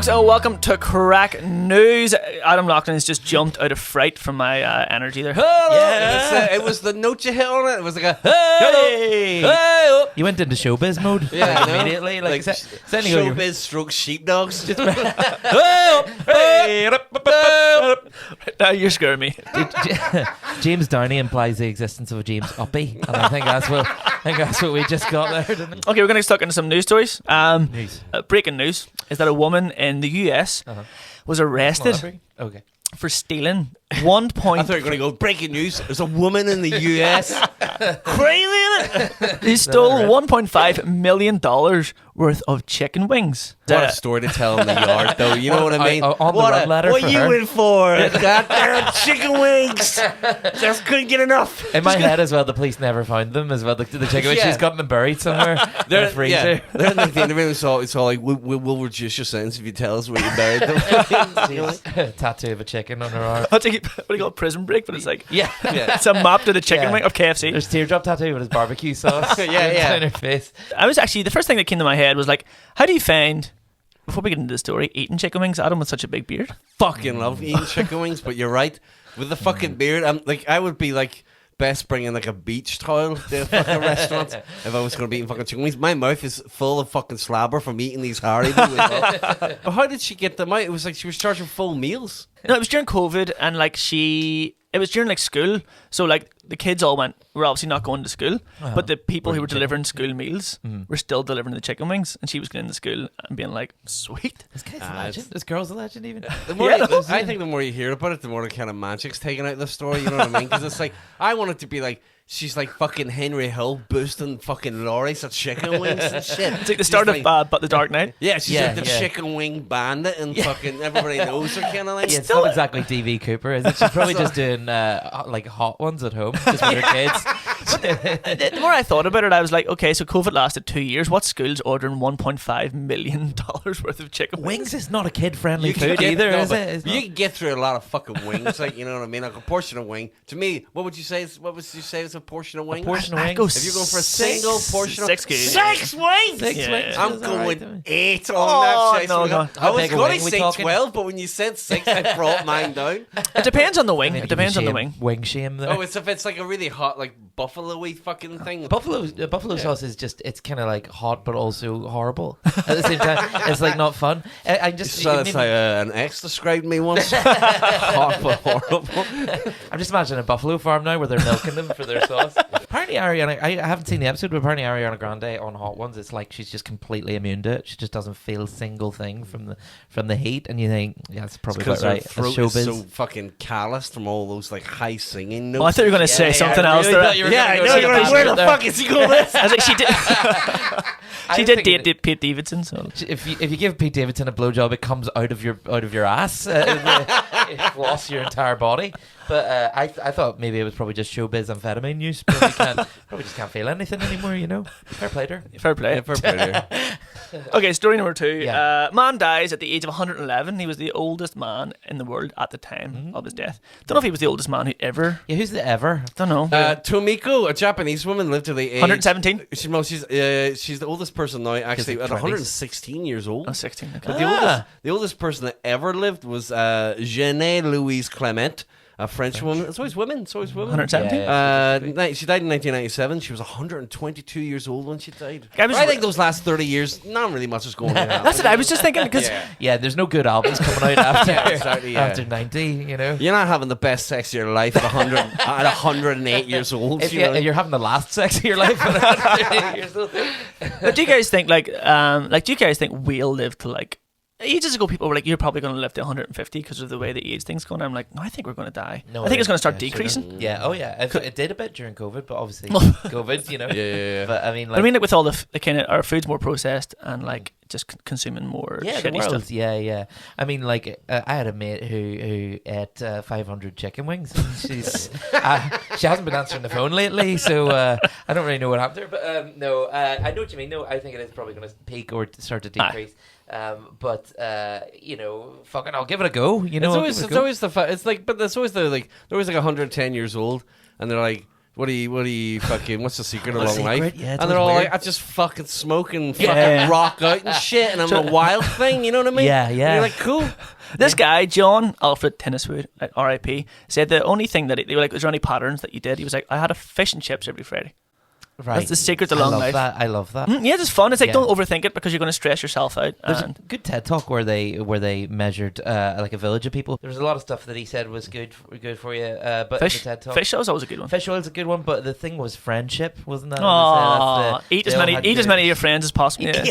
folks, welcome to Craic News. Adam Laughlin has just jumped out of fright from my energy there. Yeah, it was the note you hit on it. It was like a hey, hey. You went into showbiz mode, immediately, like showbiz stroke sheepdogs. Now you're scaring me. James Downey implies the existence of a James Uppy, and I think that's what we just got there. Didn't it? Okay, we're going to get stuck into some news stories. Breaking news is that a woman in the US was arrested for stealing 1. I thought you were going to go breaking news. There's a woman in the US. Crazy, isn't it? He stole $1.5 million worth of chicken wings. What a story to tell in the yard, though. You know what I mean? What are you in for? Goddamn chicken wings. Just couldn't get enough. In my head as well, the police never found them as well. The chicken wings, she's got them buried somewhere in the freezer. Yeah. They're like the interview. It's all like, we'll reduce your sentence if you tell us where you buried them. Tattoo of a chicken on her arm. What do you call it? Prison break? But it's like, yeah. It's a map to the chicken wing of KFC. There's teardrop tattoo with his barbecue sauce. On her face. I was actually, the first thing that came to my head was like, how do you find, before we get into the story, eating chicken wings? Adam with such a big beard. Fucking love eating chicken wings, but you're right. With the fucking beard, I would be like best bringing like a beach towel to a fucking restaurant if I was going to be eating fucking chicken wings. My mouth is full of fucking slabber from eating these Haribo. But how did she get them out? It was like she was charging full meals. No, it was during COVID, and like it was during like school, so like the kids all we're obviously not going to school, but the people who were delivering school meals were still delivering the chicken wings, and she was going to school and being like, sweet. This guy's a legend. This girl's a legend even. I think the more you hear about it, the more the kind of magic's taken out of the story, you know what I mean? Because it's like, I want it to be like, she's like fucking Henry Hill boosting fucking lorries of chicken wings and shit. It's like the start of But the Dark Knight. Yeah, she's like the chicken wing bandit, and fucking everybody knows her kind of like. Yeah, it's not exactly D.V. Cooper, is it? She's probably just doing like hot ones at home, just with her kids. The more I thought about it, I was like, okay, so COVID lasted 2 years. What school's ordering $1.5 million worth of chicken wings? Wings is not a kid-friendly food either, is it? You can get through a lot of fucking wings, like, you know what I mean? Like a portion of wing. To me, what would you say is a portion of wings? A portion of wings. If you're going for a single portion of 6 wings. 6 wings. 6 wings. I'm going 8 on that shit. No. I was going to say 12, but when you said 6, I brought mine down. It depends on the wing. It depends on the wing. Wing shame there. Oh, it's if it's like a really hot, like buffalo-y fucking thing. Buffalo sauce is just, it's kind of like hot but also horrible at the same time. It's like not fun. I just it's like an ex described me once. Hot but horrible. I'm just imagining a buffalo farm now where they're milking them for their sauce. Apparently Ariana, I haven't seen the episode, but apparently Ariana Grande on Hot Ones, it's like she's just completely immune to it. She just doesn't feel a single thing from the heat, and you think, yeah, that's probably about right. Her throat is so fucking calloused from all those like high singing notes. Oh, I thought you were going to say something else there. I know. Where the fuck is he going with this? I was like, she did date Pete Davidson. So if you give Pete Davidson a blowjob, it comes out of your ass. It floss your entire body. But I thought maybe it was probably just showbiz amphetamine use. Probably just can't feel anything anymore, you know. Fair play to her. Fair play. Okay, story number 2. Yeah. Man dies at the age of 111. He was the oldest man in the world at the time of his death. Don't know if he was the oldest man who ever. Yeah, who's the ever? Don't know. Tomiko, a Japanese woman, lived to the age 117. She's the oldest person now. Actually, at 116 years old. Oh, 16. Okay. But the oldest person that ever lived was Jeanne Louise Clement. A French woman. It's always women. 117? She died in 1997. She was 122 years old when she died. I think those last 30 years, not really much is going on. That's what I was just thinking. Because there's no good albums coming out after 90, you know. You're not having the best sex of your life at 108 years old. If you're having the last sex of your life at 108 years old. But do you guys think, do you guys think we'll live to, like, ages ago, people were like, you're probably going to live to 150 because of the way the age thing's going. I'm like, no, I think we're going to die. No, I think it's going to start decreasing. Yeah, oh yeah. It did a bit during COVID, but obviously COVID, you know. Yeah. But I mean, like with all the kind of, our food's more processed and like just consuming more shitty stuff. Yeah. I mean, like I had a mate who ate 500 chicken wings. And she hasn't been answering the phone lately, so I don't really know what happened to her. But no, I know what you mean. No, I think it is probably going to peak or start to decrease. But you know, fucking, I'll give it a go. You know, it's always the it's like, but there's always they're always like 110 years old, and they're like, What are you fucking? What's the secret of What's long the life? secret? Yeah, it's and they're always all weird. like, I just fucking smoke and fucking rock out and shit, and I'm a wild thing. You know what I mean? Yeah, And yeah. you're like, cool. This guy, John Alfred Tenniswood, at RIP, said the only thing that they were like, was there any patterns that you did? He was like, I had a fish and chips every Friday. Right. That's the secret to long life. I love that. Yeah, it's fun. It's like, Yeah. don't overthink it because you're going to stress yourself out. There's a And good TED talk where they measured like a village of people. There was a lot of stuff that he said was good for you. But fish, the TED talk, fish was always a good one. fish oil's a good one. But the thing was friendship, wasn't that? Oh, eat as they all many had eat as good- many of your friends as possible. Yeah.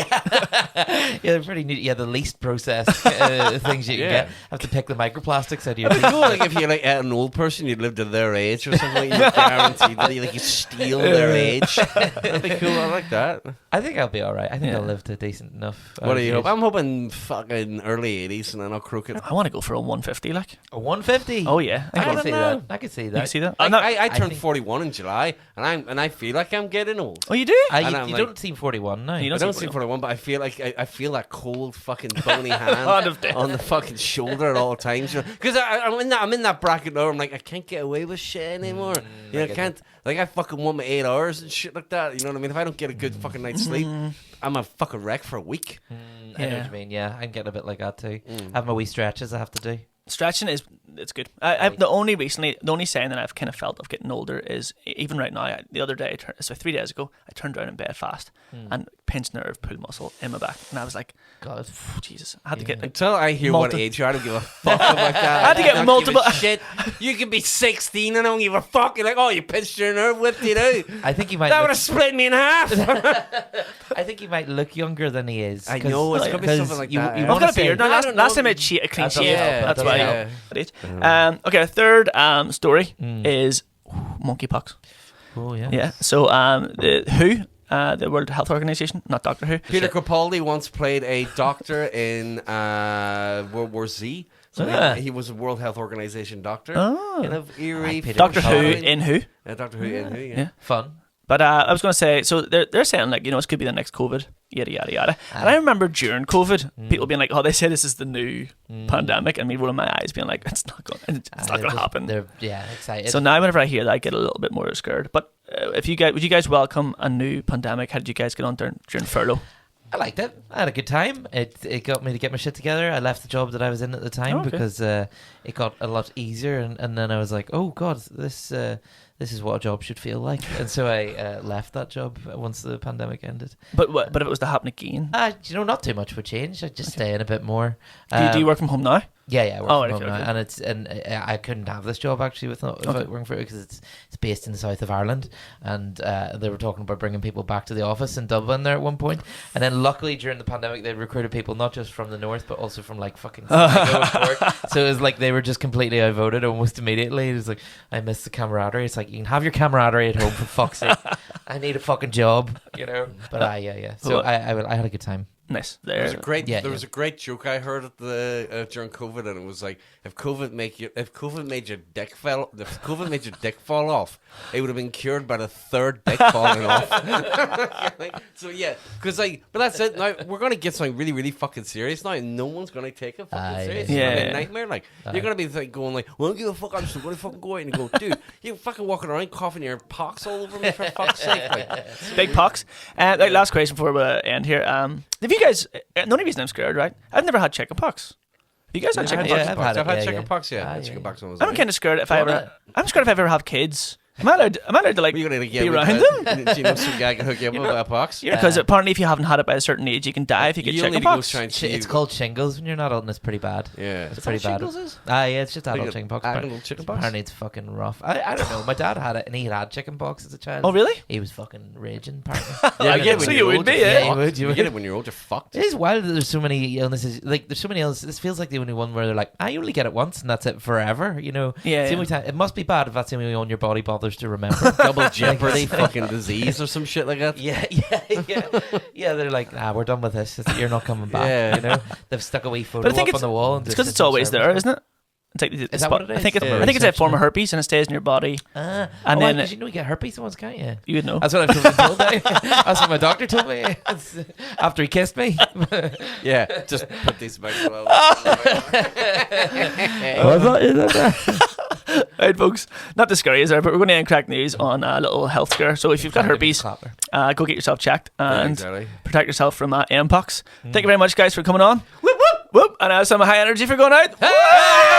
yeah, they're pretty neat. Yeah, the least processed things you can Yeah. get. Have to pick the microplastics out of your It'd be cool, like if you like an old person, you'd live to their age or something. You're guaranteed that you steal their age. That'd be cool. I like that. I think I'll be all right. I think Yeah. I'll live to decent enough. What do you age. hope? I'm hoping fucking early 80s, and then I'll crook it. I want to go for a 150, like. A 150? Oh yeah, I I can don't see know. that. I can see you that. can see that. I, I'm not- I turned think- 41 in July, and I feel like I'm getting old. oh, you do? You And I'm you like- don't seem 41 now. You I don't don't seem seem 41, but I feel like I feel that cold fucking bony hand Hand of death. on the fucking shoulder at all times. Because I'm in that bracket now. I'm like, I can't get away with shit anymore. You know, I get can't. Like, I fucking want my 8 hours and shit like that. You know what I mean? If I don't get a good fucking night's sleep, I'm a fucking wreck for a week. I know Yeah. what you mean. Yeah, I'm getting a bit like that too. Have my wee stretches I have to do. Stretching it's good. The only sign that I've kind of felt of getting older is even right now. The other day, so 3 days ago, I turned around in bed fast and pinched nerve, pull muscle in my back, and I was like, God. Jesus, I had to get like, Until I hear what age you are, I don't give a fuck about that. I had to get don't multiple- give a shit. You can be 16 and I don't give a fuck. You're like, oh, you pinched your nerve. What did you do? I think he might. That would Look, have split me in half. I think he might look younger than he is. I know, it's gonna be something like that, yeah. I've Wanna got a beard. I Now, don't last know. time I had a clean That doesn't shave. help, That's that why. doesn't help. Okay, a third story is monkeypox. Oh yeah. Yeah. So the WHO, the World Health Organization, not Doctor Who. Peter Capaldi once played a doctor in World War Z. So he was a World Health Organization doctor. Oh. Kind of eerie. Peter Doctor Who Capaldi. in Who. Doctor Who in Who, Yeah. Fun. But I was going to say, so they're saying like, it could be the next COVID, yada yada yada. And I remember during COVID, people being like, "Oh, they say this is the new pandemic," and me rolling my eyes, being like, "It's not going to happen." They're excited. So now, whenever I hear that, I get a little bit more scared. But would you guys welcome a new pandemic? How did you guys get on during furlough? I liked it. I had a good time. It got me to get my shit together. I left the job that I was in at the time because it got a lot easier, and then I was like, oh God, this is what a job should feel like. And so I left that job once the pandemic ended. But if it was to happen again, Not too much would change. I'd just stay in a bit more. do you work from home now? Yeah, I work Oh, from okay, home now, okay. and I couldn't have this job actually without working for it because it's based in the south of Ireland, and they were talking about bringing people back to the office in Dublin there at one point, and then luckily during the pandemic they recruited people not just from the north but also from like fucking Sligo and Cork. So it was like they were just completely outvoted almost immediately. It was like, I miss the camaraderie. It's like, you can have your camaraderie at home for fuck's sake. I need a fucking job, But yeah. So I had a good time. Nice. There was a great joke I heard at the during COVID, and it was like, if COVID made your dick fall off, it would have been cured by the third dick falling off. So yeah, because but that's it. Now we're gonna get something really, really fucking serious now, and no one's gonna take it fucking serious. yeah. It's gonna be a nightmare. Like you're gonna be going like, well, I don't give a fuck. I'm still gonna fucking go out and go, dude, you're fucking walking around coughing your pox all over me for fuck's sake. Like, Big pox. Last question before we end here. Have you guys? None of you I'm scared, right? I've never had chicken pox. Have you guys had chicken pox? I've had it, I've had yeah, chicken yeah. pox. Yeah, Ah, had yeah, chicken yeah. pox when I was I'm like- kind of scared if I ever. I'm scared if I ever have kids. Am I allowed to like Were you gonna be around them? Do you know some guy can hook you up with a pox? Yeah, because apparently if you haven't had it by a certain age, you can die if you get You'll need chicken to go pox. try and see. It's called shingles when you're not old, and it's pretty bad. Yeah. It's pretty bad. Is? Yeah, it's just adult Like chicken pox. adult chicken pox? Apparently it's fucking rough. I don't know. My dad had it, and he had chicken pox as a child. Oh really? He was fucking raging, apparently. Yeah, I get it. So you would be, Yeah, yeah. you would. You get it when you're old. You're fucked. It is wild that there's so many illnesses. Like, there's so many illnesses. This feels like the only one where they're like, you only get it once, and that's it forever. Yeah, It's the only time. It must be bad if that's the only one your body bothers to remember. Double jeopardy, fucking disease or some shit like that. Yeah. They're like, we're done with this. You're not coming back. Yeah. They've stuck a wee photo But I think up on the wall. And It's because it's always there, isn't it? It's like Is that what it is? I think it's Yeah. I think it's a form of herpes and it stays in your body. And And then because you know you get herpes once, can't you? you would know. That's what I've been told. That's what my doctor told me after he kissed me. Yeah, just put these back. Right, folks. Not to scare you, but we're going to end Craic News on a little health scare. So if you've got herpes, go get yourself checked and exactly. protect yourself from Mpox. Thank you very much, guys, for coming on. Whoop, whoop, whoop. And some high energy for going out. Hey!